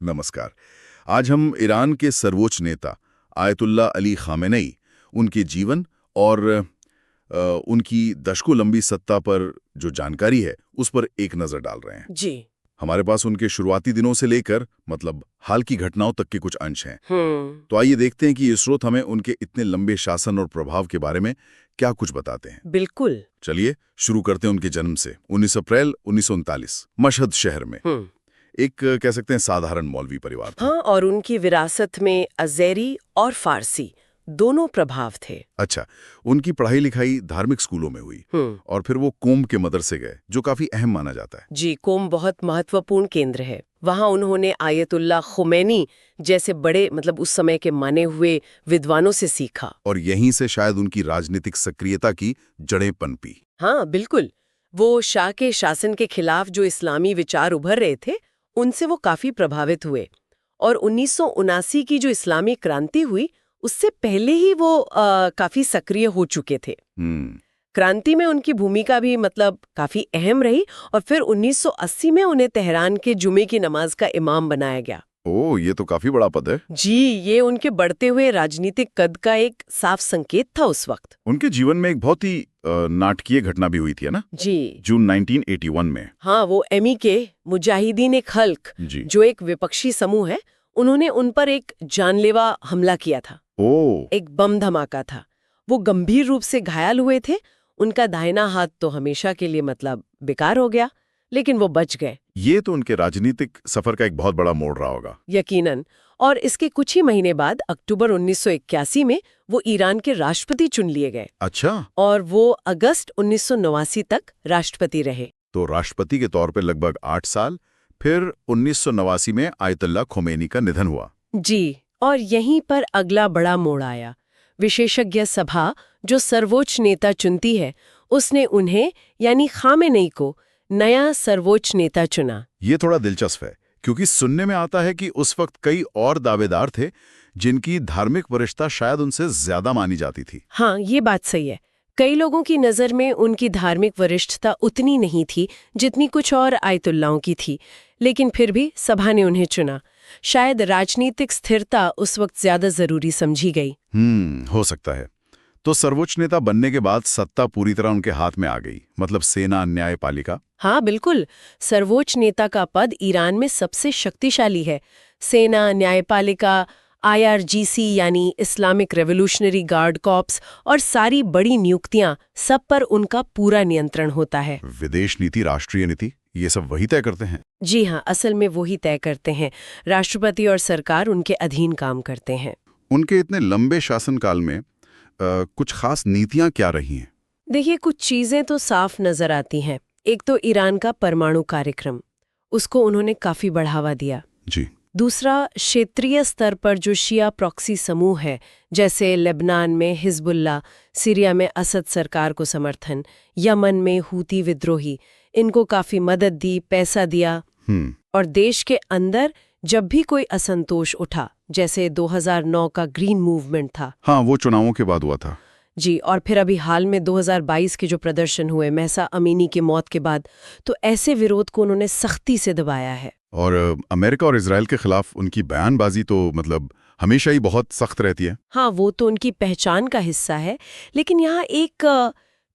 नमस्कार। आज हम ईरान के सर्वोच्च नेता आयतुल्लाह अली खामेनेई, उनके जीवन और उनकी दशकों लंबी सत्ता पर जो जानकारी है उस पर एक नजर डाल रहे हैं। जी। हमारे पास उनके शुरुआती दिनों से लेकर मतलब हाल की घटनाओं तक के कुछ अंश हैं। तो आइए देखते हैं कि ये स्रोत हमें उनके इतने लंबे शासन और प्रभाव के बारे में क्या कुछ बताते हैं। बिल्कुल। चलिए शुरू करते हैं उनके जन्म से। 19 अप्रैल 1939 मशहद शहर में एक कह सकते हैं साधारण मौलवी परिवार था। हाँ, और उनकी विरासत में अज़ेरी और फारसी दोनों प्रभाव थे। अच्छा, उनकी पढ़ाई लिखाई धार्मिक स्कूलों में हुई और फिर वो कोम के मदरसे गए, जो काफी अहम माना जाता है। जी, कोम बहुत महत्वपूर्ण केंद्र है। वहाँ उन्होंने आयतुल्लाह खुमैनी जैसे बड़े उस समय के माने हुए विद्वानों से सीखा। और यहीं से शायद उनकी राजनीतिक सक्रियता की जड़ें पनपी। हाँ बिल्कुल, वो शाह के शासन के खिलाफ जो इस्लामी विचार उभर रहे थे उनसे वो काफी प्रभावित हुए। और 1979 की जो इस्लामी क्रांति हुई उससे पहले ही वो काफी सक्रिय हो चुके थे। क्रांति में उनकी भूमिका भी काफी अहम रही और फिर 1980 में उन्हें तेहरान के जुमे की नमाज का इमाम बनाया गया। ओह, ये तो काफी बड़ा पद है। जी, ये उनके बढ़ते हुए राजनीतिक कद का एक साफ संकेत था उस वक्त। उनके जीवन में एक बहुत ही नाटकीय घटना भी हुई थी, है ना? जी, जून 1981 में। हाँ, वो MEK मुजाहिदीन खल्क, जो एक विपक्षी समूह है, उन्होंने उन पर एक जानलेवा हमला किया था। एक बम धमाका था। वो गंभीर रूप से घायल हुए थे। उनका दाहिना हाथ तो हमेशा के लिए बेकार हो गया, लेकिन वो बच गए। ये तो उनके राजनीतिक सफर का एक बहुत बड़ा मोड़ रहा होगा। यकीनन। और इसके कुछ ही महीने बाद अक्टूबर 1981 में वो ईरान के राष्ट्रपति चुन लिए गए। अच्छा। और वो अगस्त 1989 तक राष्ट्रपति रहे। तो राष्ट्रपति के तौर पे लगभग 8 साल, फिर 1989 में आयतुल्लाह खोमेनी का निधन हुआ। जी, और यहीं पर अगला बड़ा मोड़ आया। विशेषज्ञ सभा जो सर्वोच्च नेता चुनती है, उसने उन्हें यानी खामेनेई को नया सर्वोच्च नेता चुना। ये थोड़ा दिलचस्प है, क्योंकि सुनने में आता है कि उस वक्त कई और दावेदार थे जिनकी धार्मिक वरिष्ठता शायद उनसे ज्यादा मानी जाती थी। हाँ, ये बात सही है। कई लोगों की नज़र में उनकी धार्मिक वरिष्ठता उतनी नहीं थी जितनी कुछ और आयतुल्लाहों की थी, लेकिन फिर भी सभा ने उन्हें चुना। शायद राजनीतिक स्थिरता उस वक्त ज्यादा जरूरी समझी गई। हो सकता है। तो सर्वोच्च नेता बनने के बाद सत्ता पूरी तरह उनके हाथ में आ गई, मतलब सेना, न्यायपालिका। हाँ बिल्कुल, सर्वोच्च नेता का पद ईरान में सबसे शक्तिशाली है। सेना, न्यायपालिका, IRGC यानी इस्लामिक रेवोल्यूशनरी गार्ड कॉर्प्स और सारी बड़ी नियुक्तियां, सब पर उनका पूरा नियंत्रण होता है। विदेश नीति, राष्ट्रीय नीति, ये सब वही तय करते हैं? जी हाँ, असल में वही तय करते हैं। राष्ट्रपति और सरकार उनके अधीन काम करते हैं। उनके इतने लंबे शासनकाल में कुछ खास नीतियां क्या रही हैं? देखिए, कुछ चीजें तो साफ नजर आती हैं। एक तो ईरान का परमाणु कार्यक्रम, उसको उन्होंने काफी बढ़ावा दिया। जी। दूसरा, क्षेत्रीय स्तर पर जो शिया प्रॉक्सी समूह है, जैसे लेबनान में हिजबुल्लाह, सीरिया में असद सरकार को समर्थन, यमन में हूती विद्रोही, इनको काफी मदद दी, पैसा दिया। और देश के अंदर जब भी कोई असंतोष उठा, जैसे 2009 का ग्रीन मूवमेंट था। हाँ, वो चुनावों के बाद हुआ था। जी, और फिर अभी हाल में 2022 के जो प्रदर्शन हुए महसा अमीनी की मौत के बाद, तो ऐसे विरोध को उन्होंने सख्ती से दबाया है। और अमेरिका और इजराइल के खिलाफ उनकी बयानबाजी तो हमेशा ही बहुत सख्त रहती है। हाँ, वो तो उनकी पहचान का हिस्सा है, लेकिन यहाँ एक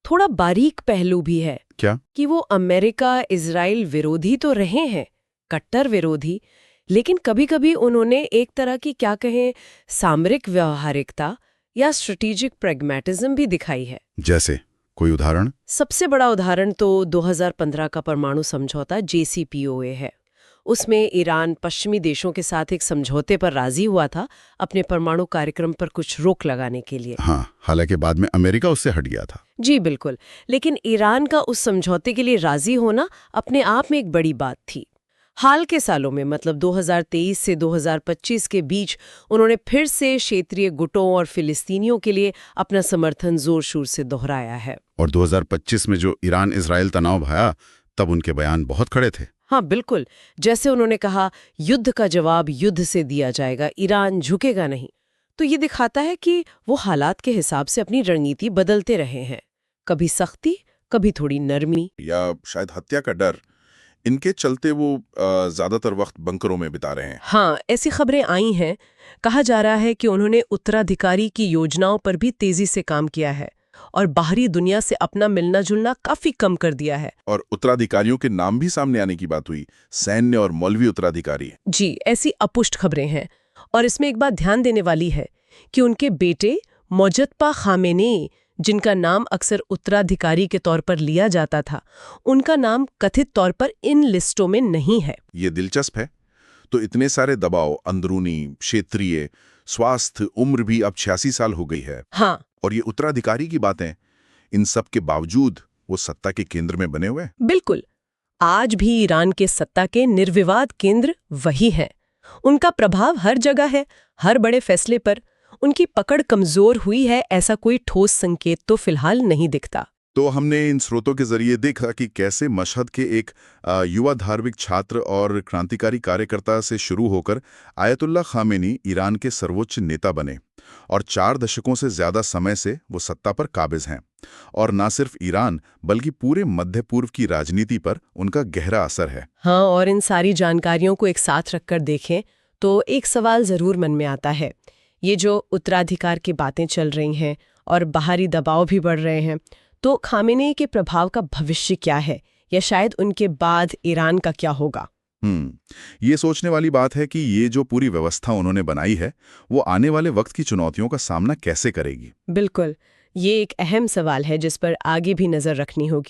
थोड़ा बारीक पहलू भी है। क्या? कि वो अमेरिका इजराइल विरोधी तो रहे हैं, कट्टर विरोधी, लेकिन कभी-कभी उन्होंने एक तरह की क्या कहें सामरिक व्यावहारिकता या स्ट्रेटेजिक प्रैग्मेटिज्म भी दिखाई है। जैसे कोई उदाहरण? सबसे बड़ा उदाहरण तो 2015 का परमाणु समझौता JCPOA है। उसमें ईरान पश्चिमी देशों के साथ एक समझौते पर राजी हुआ था अपने परमाणु कार्यक्रम पर कुछ रोक लगाने के लिए। हाँ, हालांकि बाद में अमेरिका उससे हट गया था। जी बिल्कुल, लेकिन ईरान का उस समझौते के लिए राजी होना अपने आप में एक बड़ी बात थी। हाल के सालों में 2023 से 2025 के बीच उन्होंने फिर से क्षेत्रीय गुटों और फिलिस्तीनियों के लिए अपना समर्थन जोर शोर से दोहराया है। और 2025 में जो ईरान इजराइल तनाव भया, तब उनके बयान बहुत खड़े थे। हाँ बिल्कुल, जैसे उन्होंने कहा युद्ध का जवाब युद्ध से दिया जाएगा, ईरान झुकेगा नहीं। तो ये दिखाता है कि वो हालात के हिसाब से अपनी रणनीति बदलते रहे हैं, कभी सख्ती, कभी थोड़ी नरमी, या शायद हत्या का डर। इनके चलते वो ज्यादातर वक्त बंकरों में बिता रहे हैं। हाँ, ऐसी खबरें आई हैं। कहा जा रहा है कि उन्होंने उत्तराधिकारी की योजनाओं पर भी तेजी से काम किया है और बाहरी दुनिया से अपना मिलना जुलना काफी कम कर दिया है। और उत्तराधिकारियों के नाम भी सामने आने की बात हुई, सैन्य और मौलवी उत्तराधिकारी। जी, ऐसी अपुष्ट खबरें हैं। और इसमें एक बात ध्यान देने वाली है कि उनके बेटे मोजत्तबा खामेनेई, जिनका नाम अक्सर उत्तराधिकारी के तौर पर लिया जाता था, उनका नाम कथित तौर पर इन लिस्टों में नहीं है। ये दिलचस्प है। तो इतने सारे दबाव, अंदरूनी, क्षेत्रीय, स्वास्थ्य, उम्र भी अब 86 साल हो गई है। हाँ, और ये उत्तराधिकारी की बातें, इन सब के बावजूद वो सत्ता के केंद्र में बने हुए हैं। बिल्कुल। आज भी ईरान के सत्ता के निर्विवाद केंद्र वही हैं। उनका प्रभाव हर जगह है, हर बड़े फैसले पर। उनकी पकड़ कमजोर हुई है, ऐसा कोई ठोस संकेत तो फिलहाल नहीं दिखता। तो हमने इन स्रोतों के जरिए देखा कि कैसे मशहद के एक युवा धार्मिक छात्र और क्रांतिकारी कार्यकर्ता से शुरू होकर आयतुल्ला खामेनी ईरान के सर्वोच्च नेता बने और 4 दशकों से ज्यादा समय से वो सत्ता पर काबिज हैं। और ना सिर्फ ईरान बल्कि पूरे मध्य पूर्व की राजनीति पर उनका गहरा असर है। हाँ, और इन सारी जानकारियों को एक साथ रखकर देखें तो एक सवाल जरूर मन में आता है। ये जो उत्तराधिकार की बातें चल रही हैं और बाहरी दबाव भी बढ़ रहे हैं, तो खामेनेई के प्रभाव का भविष्य क्या है, या शायद उनके बाद ईरान का क्या होगा? ये सोचने वाली बात है कि ये जो पूरी व्यवस्था उन्होंने बनाई है, वो आने वाले वक्त की चुनौतियों का सामना कैसे करेगी। बिल्कुल, ये एक अहम सवाल है जिस पर आगे भी नजर रखनी होगी।